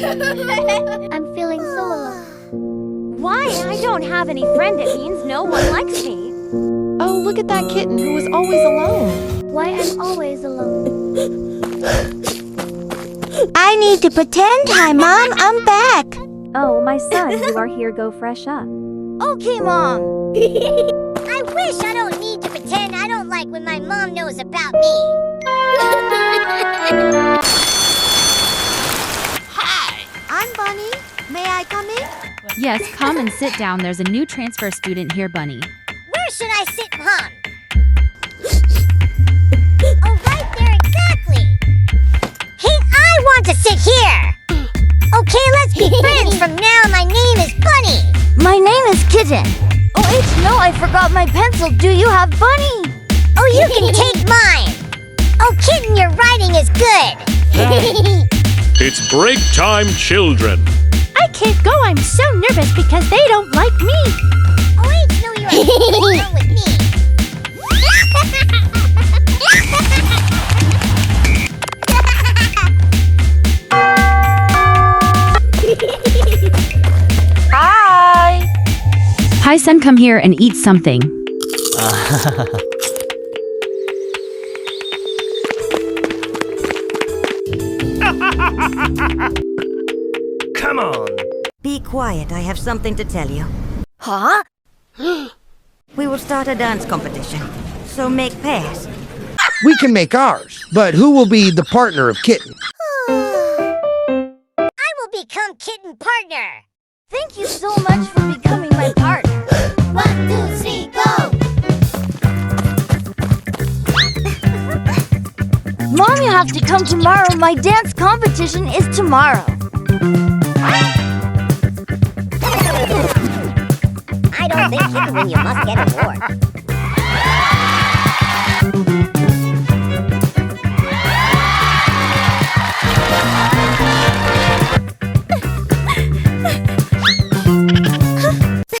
I'm feeling so alone. Why? I don't have any friend. It means no one likes me. Oh, look at that kitten who is always alone. Why I'm always alone. I need to pretend. Hi, Mom. I'm back. Oh, my son, you are here. Go fresh up. Okay, Mom. I wish I don't need to pretend I don't like when my mom knows about me. Hi. I'm Bunny. May I come in? Yes, come and sit down. There's a new transfer student here, Bunny. Where should I sit, Mom? Oh, right there, exactly. Hey, I want to sit here. Okay, let's be friends from now. My name is Bunny. My name is Kitten. Oh, wait, no, I forgot my pencil. Do you have Bunny? Oh, you can take mine. Oh, Kitten, your writing is good. It's break time, children. I can't go. I'm so nervous because they don't like me. Oh, wait, no, you're alone with me. Hi. Hi, son, come here and eat something. Come on. Be quiet. I have something to tell you. Huh? We will start a dance competition. So make pairs. We can make ours, but who will be the partner of Kitten? I will become Kitten partner. Thank you so much for becoming my partner. 1, 2, 3, go! Mom, you have to come tomorrow. My dance competition is tomorrow. I don't think Kitten win. You must get an award.